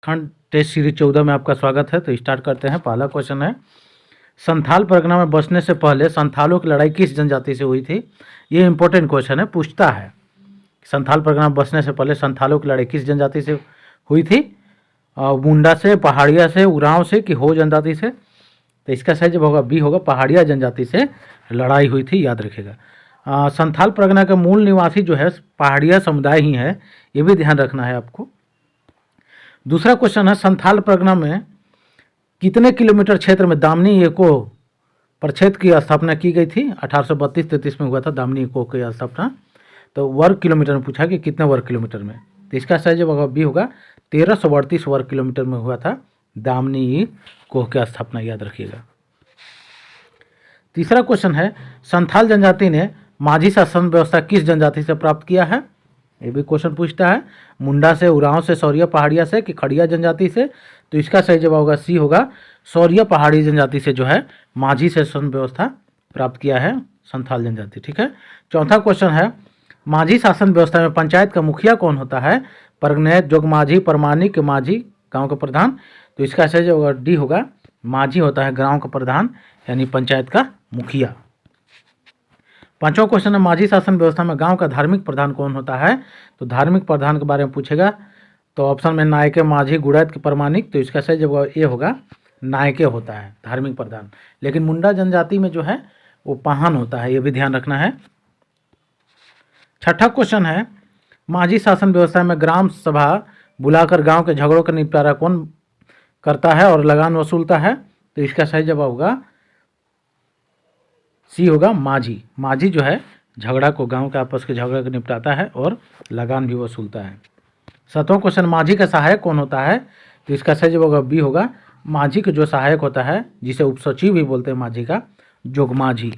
खंड test series 14 में आपका स्वागत है। तो स्टार्ट करते हैं। पहला क्वेश्चन है, संथाल परगना में बसने से पहले संथालों की लड़ाई किस जनजाति से हुई थी? ये इंपॉर्टेंट क्वेश्चन है, पूछता है संथाल परगना में बसने से पहले संथालों की लड़ाई किस जनजाति से हुई थी? मुंडा से, पहाड़िया से, उरांव से कि हो जनजाति से? तो इसका सही जवाब होगा बी होगा, पहाड़िया जनजाति से लड़ाई हुई थी, याद रखिएगा। संथाल परगना के मूल निवासी जो है पहाड़िया समुदाय ही है, ये भी ध्यान रखना है आपको। दूसरा क्वेश्चन है, संथाल परगना में कितने किलोमीटर क्षेत्र में दामनी इको प्रक्षेत्र की स्थापना की गई थी? 1832-33 में हुआ था दामनी इको की स्थापना। तो वर्ग किलोमीटर में पूछा कि कितने वर्ग किलोमीटर में, तो इसका सही जवाब बी होगा, 1338 वर्ग किलोमीटर में हुआ था दामनी इको की स्थापना, याद रखिएगा। तीसरा क्वेश्चन है, संथाल जनजाति ने माझी शासन व्यवस्था किस जनजाति से प्राप्त किया है? ये भी क्वेश्चन पूछता है, मुंडा से, उरांव से, सौरिया पहाड़िया से कि खड़िया जनजाति से? तो इसका सही जवाब होगा सी होगा, सौरिया पहाड़ी जनजाति से जो है माझी शासन व्यवस्था प्राप्त किया है संथाल जनजाति। ठीक है। चौथा क्वेश्चन है, माझी शासन व्यवस्था में पंचायत का मुखिया कौन होता है? परगनैत, जोगमाझी, परमानिक, माझी, गाँव का प्रधान? तो इसका सही जवाब डी होगा, माझी होता है गाँव का प्रधान, यानी पंचायत का मुखिया। पांचवा क्वेश्चन है, माझी शासन व्यवस्था में गांव का धार्मिक प्रधान कौन होता है? तो धार्मिक प्रधान के बारे में पूछेगा, तो ऑप्शन में नायके, माझी, गुड़ैत के परमानिक? तो इसका सही जवाब ये होगा, नायके होता है धार्मिक प्रधान। लेकिन मुंडा जनजाति में जो है वो पाहन होता है, ये भी ध्यान रखना है। छठा क्वेश्चन है, माझी शासन व्यवस्था में ग्राम सभा बुलाकर गाँव के झगड़ों का निपटारा कौन करता है और लगान वसूलता है? तो इसका सही जवाब होगा सी होगा, माझी। माझी जो है झगड़ा को, गांव के आपस के झगड़े को निपटाता है और लगान भी वसूलता है। सातवां क्वेश्चन, माझी का सहायक कौन होता है? तो इसका सही जवाब बी होगा, माझी का जो सहायक होता है, जिसे उपसचिव भी बोलते हैं माझी का, जोगमाझी।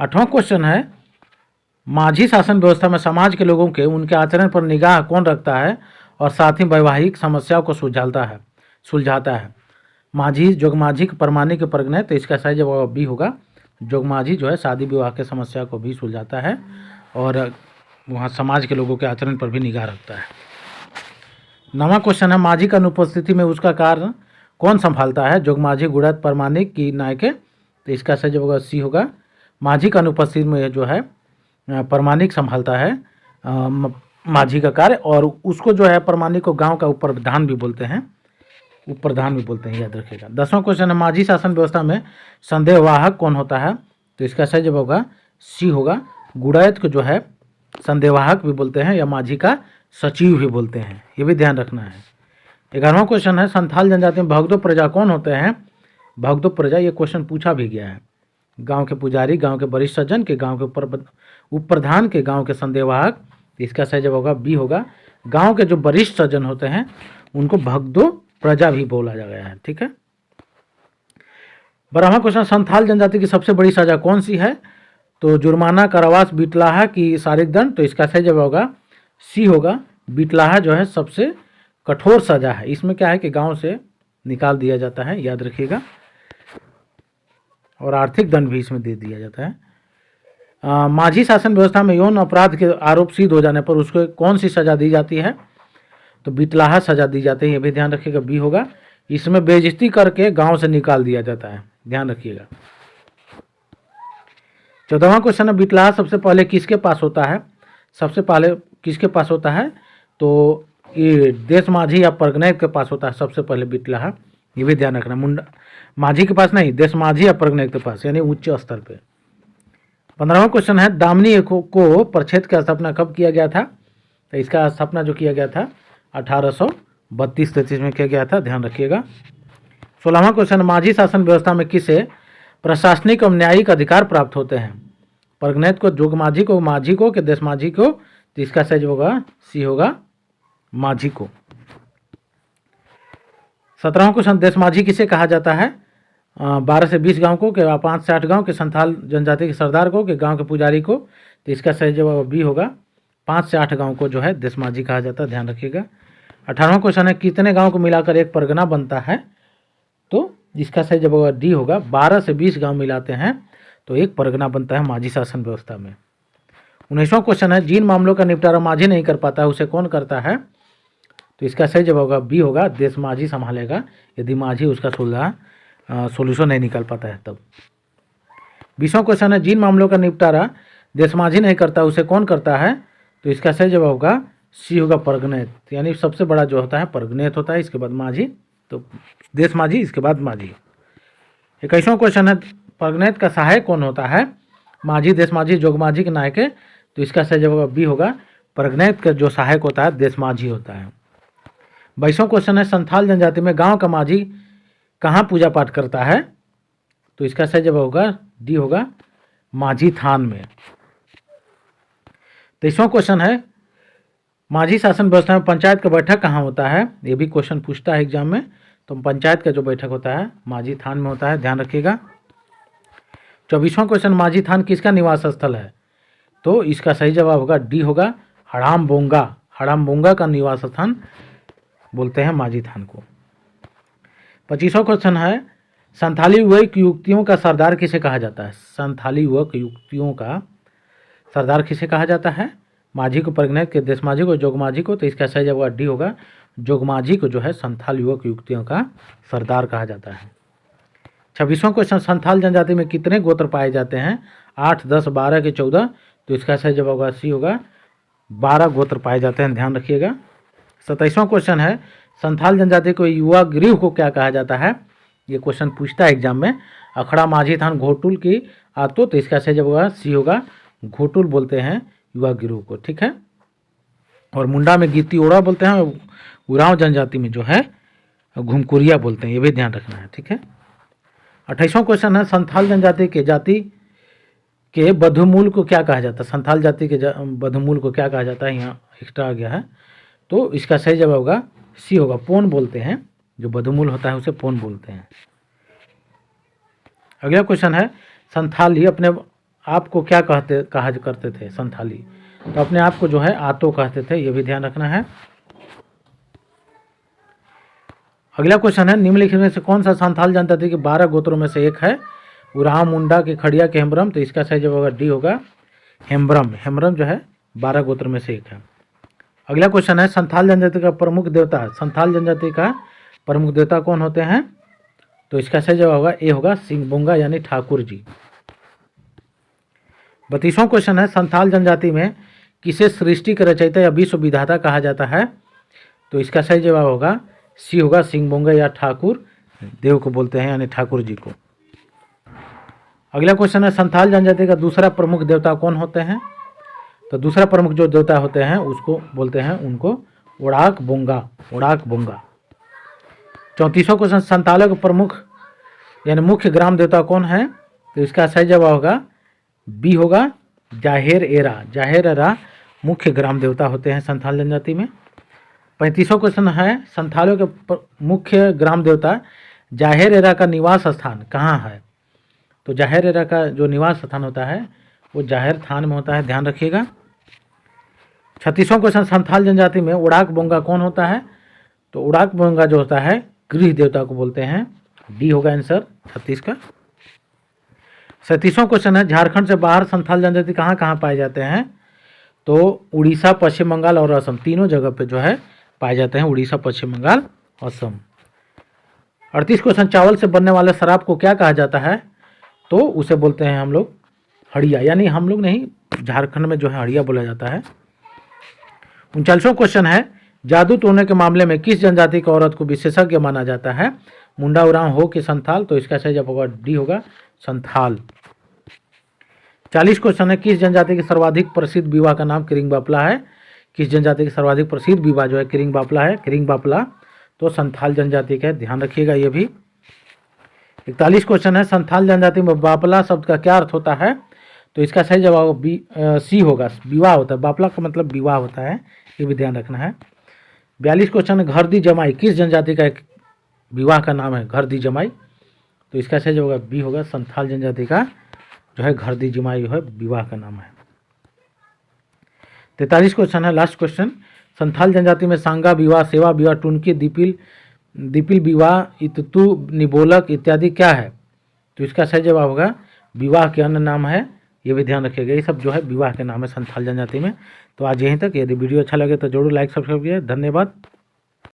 आठवां क्वेश्चन है, माझी शासन व्यवस्था में समाज के लोगों के उनके आचरण पर निगाह कौन रखता है और साथ ही वैवाहिक समस्याओं को सुलझाता है? माझी, जोगमाझी, परमानिक, परगने? तो इसका सही जवाब बी होगा, जोगमाझी जो है शादी विवाह के समस्या को भी सुलझाता है और वहाँ समाज के लोगों के आचरण पर भी निगाह रखता है। नवा क्वेश्चन है, माझी का अनुपस्थिति में उसका कार्य कौन संभालता है? जोगमाझी, गुड़ैत, परमानिक की नायके? तो इसका सही जवाब सी होगा, माझी का अनुपस्थिति में जो है परमानिक संभालता है माझी का कार्य, और उसको जो है परमानिक को गाँव का उपप्रधान भी बोलते हैं, याद रखिएगा। 10वां क्वेश्चन है, माझी शासन व्यवस्था में संदेहवाहक कौन होता है? तो इसका सही जवाब होगा सी होगा, गुड़ैत को जो है संदेहवाहक भी बोलते हैं या माझी का सचिव भी बोलते हैं, ये भी ध्यान रखना है। 11वां क्वेश्चन है, संथाल जनजाति में भगदो प्रजा कौन होते हैं? भगदो प्रजा, ये क्वेश्चन पूछा भी गया है। गाँव के पुजारी, गाँव के वरिष्ठ सज्जन के, गाँव के उप प्रधान के, गाँव के संदेहवाहक? इसका सही जवाब होगा बी होगा, गाँव के जो वरिष्ठ सज्जन होते हैं उनको भगदो प्रजा भी बोला जा गया है। ठीक है। 12वां क्वेश्चन, संथाल जनजाति की सबसे बड़ी सजा कौन सी है? तो जुर्माना, कारावास, बीटलाहा की शारीरिक दंड? तो इसका सही जवाब होगा सी होगा, बीटलाहा जो है सबसे कठोर सजा है। इसमें क्या है कि गांव से निकाल दिया जाता है, याद रखिएगा, और आर्थिक दंड भी इसमें दे दिया जाता है। माझी शासन व्यवस्था में यौन अपराध के आरोप सिद्ध हो जाने पर उसको कौन सी सजा दी जाती है? तो बीटलाहा सजा दी जाती है, ये भी ध्यान रखिएगा, बी होगा। इसमें बेइज्जती करके गांव से निकाल दिया जाता है, ध्यान रखिएगा। 14वां क्वेश्चन है, बीटलाहा सबसे पहले किसके पास होता है? सबसे पहले किसके पास होता है? तो ये देश माझी या परगनैत के पास होता है सबसे पहले बीटलाहा, ये भी ध्यान रखना। मुंडा माझी के पास नहीं, देश माझी या परगनैत के पास, यानी उच्च स्तर पे। 15वां क्वेश्चन है, दामनी को प्रक्षेत्र की स्थापना कब किया गया था? तो इसका स्थापना जो किया गया था 1832-33 में किया गया था, ध्यान रखिएगा। 16वां क्वेश्चन, माझी शासन व्यवस्था में किसे प्रशासनिक और न्यायिक अधिकार प्राप्त होते हैं? परगनैत को, जोगमाझी को, माझी को कि देश माझी को? तो इसका सही होगा सी होगा, माझी को। 17वां क्वेश्चन, देश माझी किसे कहा जाता है? 12 से 20 गाँव को, कि 5 से 8 गाँव के संथाल जनजाति के सरदार को, कि गाँव के पुजारी को? तो इसका सही जवाब बी होगा, 5 से 8 गाँव को जो है देश माझी कहा जाता है, ध्यान रखिएगा। 18वां क्वेश्चन है, कितने गांव को मिलाकर एक परगना बनता है? तो जिसका सही जवाब डी होगा, 12 से 20 गांव मिलाते हैं तो एक परगना बनता है माझी शासन व्यवस्था में। 19वां क्वेश्चन है, जिन मामलों का निपटारा माझी नहीं कर पाता है उसे कौन करता है? तो इसका सही जवाब होगा बी होगा, देश माझी संभालेगा यदि माझी उसका सोल्यूशन नहीं निकाल पाता है तब। 20वां क्वेश्चन है, जिन मामलों का निपटारा देश माझी नहीं करता उसे कौन करता है? तो इसका सही जवाब होगा सी होगा, परगनेत। यानी सबसे बड़ा जो होता है परगनेत होता है, इसके बाद माझी, तो देश माझी इसके बाद माझी। 21वां क्वेश्चन है, परगनेत का सहायक कौन होता है? माझी, देश माझी, जोग माझी के नायक है। तो इसका सही जवाब बी होगा, परगनेत का जो सहायक होता है देश माझी होता है। 22वां क्वेश्चन है, संथाल जनजाति में गांव का माझी कहाँ पूजा पाठ करता है? तो इसका सही जवाब होगा डी होगा, माझी थान में। 23वां क्वेश्चन है, माझी शासन व्यवस्था में पंचायत का बैठक कहाँ होता है? ये भी क्वेश्चन पूछता है एग्जाम में। तो पंचायत का जो बैठक होता है माझी थान में होता है, ध्यान रखिएगा। 24वां क्वेश्चन, माझी थान किसका निवास स्थल है? तो इसका सही जवाब होगा डी होगा, हड़ाम बोंगा। हड़ाम बोंगा का निवास स्थान बोलते हैं माझी थान को। 25वां क्वेश्चन है, संथाली युवक युवतियों का सरदार किसे कहा जाता है? संथाली युवक युवतियों का सरदार किसे कहा जाता है? माझी को, परगनेत के, देश माझी को, जोग माझी को। तो इसका सही जवाब डी होगा, जोग माझी को जो है संथाल युवक युवतियों का सरदार कहा जाता है। 26वां क्वेश्चन, संथाल जनजाति में कितने गोत्र पाए जाते हैं? 8, 10, 12 के 14। तो इसका सही जवाब होगा सी होगा, 12 गोत्र पाए जाते हैं, ध्यान रखिएगा। 27वां क्वेश्चन है, संथाल जनजाति को युवा गृह को क्या कहा जाता है? ये क्वेश्चन पूछता है एग्जाम में। अखड़ा, माझी थान, घोटुल की आतो। तो इसका सही जवाब होगा सी होगा, घोटुल बोलते हैं युवा गिरोह को, ठीक है। और मुंडा में गीती ओड़ा बोलते हैं, उरांव जनजाति में जो है घुमकुरिया बोलते हैं, ये भी ध्यान रखना है, ठीक है। 28वां क्वेश्चन है, संथाल जनजाति के बधुमूल को क्या कहा जाता है? संथाल जाति के बधुमूल को क्या कहा जाता है? यहाँ एक्स्ट्रा आ गया है। तो इसका सही जवाब होगा सी होगा, पोन बोलते हैं। जो बधुमूल होता है उसे पोन बोलते हैं। अगला क्वेश्चन है, संथाली अपने आप को क्या कहा करते थे? संथाली तो अपने आप को जो है आतो कहते थे, ये भी ध्यान रखना है। अगला क्वेश्चन है, निम्नलिखित में से कौन सा संथाल जनजाति के 12 गोत्रों में से एक है? उरांव, मुंडा, के खड़िया, के हेम्ब्रम। तो इसका सही जवाब होगा डी होगा, हेम्ब्रम। हेम्ब्रम जो है 12 गोत्र में से एक है। अगला क्वेश्चन है, संथाल जनजाति का प्रमुख देवता, संथाल जनजाति का प्रमुख देवता कौन होते हैं? तो इसका सही जवाब होगा ए होगा, सिंहबोंगा यानी ठाकुर जी। 32वां क्वेश्चन है, संथाल जनजाति में किसे सृष्टि के रचयिता या विश्व विधाता कहा जाता है? तो इसका सही जवाब होगा सी होगा, सिंहबोंगा या ठाकुर देव को बोलते हैं, यानी ठाकुर जी को। अगला क्वेश्चन है, संथाल जनजाति का दूसरा प्रमुख देवता कौन होते हैं? तो दूसरा प्रमुख जो देवता होते हैं उसको बोलते हैं, उनको ओड़ाक बोंगा, ओड़ाक बोंगा। 34वां क्वेश्चन, संथालों के प्रमुख यानी मुख्य ग्राम देवता कौन है? तो इसका सही जवाब होगा बी होगा, जाहेर एरा। जाहेर एरा मुख्य ग्राम देवता होते हैं संथाल जनजाति में। 35वां क्वेश्चन है, संथालों के मुख्य ग्राम देवता जाहेर एरा का निवास स्थान कहाँ है? तो जाहेर एरा का जो निवास स्थान होता है वो जाहेर थान में होता है, ध्यान रखिएगा। 36वां क्वेश्चन, संथाल जनजाति में उड़ाक बोंगा कौन होता है? तो उड़ाक बोंगा जो होता है गृह देवता को बोलते हैं, डी होगा आंसर 36 का। 37वां क्वेश्चन है, झारखंड से बाहर संथाल जनजाति कहाँ कहाँ पाए जाते हैं? तो उड़ीसा, पश्चिम बंगाल और असम, तीनों जगह पे जो है पाए जाते हैं, उड़ीसा, पश्चिम बंगाल, असम। 38 क्वेश्चन, चावल से बनने वाले शराब को क्या कहा जाता है? तो उसे बोलते हैं हम लोग हड़िया, यानी हम लोग नहीं, झारखंड में जो है हड़िया बोला जाता है। 39वां क्वेश्चन है, जादू टोने के मामले में किस जनजाति की औरत को विशेषज्ञ माना जाता है? मुंडा, उरांव हो कि संथाल? तो इसका सही जवाब होगा डी होगा, संथाल। 40 क्वेश्चन है, किस जनजाति के सर्वाधिक प्रसिद्ध विवाह का नाम किरिंग बापला है? किस जनजाति के सर्वाधिक प्रसिद्ध विवाह जो है किरिंग बापला है? किरिंग बापला तो संथाल जनजाति का है, ध्यान रखिएगा ये भी। 41 क्वेश्चन है, संथाल जनजाति में बापला शब्द का क्या अर्थ होता है? तो इसका सही जवाब सी होगा, विवाह होता है। बापला का मतलब विवाह होता है, ये भी ध्यान रखना है। 42 क्वेश्चन है, घर दी जमाई किस जनजाति का एक विवाह का नाम है? घर दी जमाई। तो इसका सही जवाब बी होगा, संथाल जनजाति का जो है घर दी जमाई जो है विवाह का नाम है। 43 क्वेश्चन है, लास्ट क्वेश्चन, संथाल जनजाति में सांगा विवाह, सेवा विवाह, टुनकी, दीपिल विवाह, इततु, निबोलक इत्यादि क्या है? तो इसका सही जवाब होगा विवाह के अन्य नाम है, ये भी ध्यान रखिएगा। ये सब जो है विवाह के नाम है संथाल जनजाति में। तो आज यहीं तक। यदि वीडियो अच्छा लगे तो जरूर लाइक सब्सक्राइब कीजिए। धन्यवाद।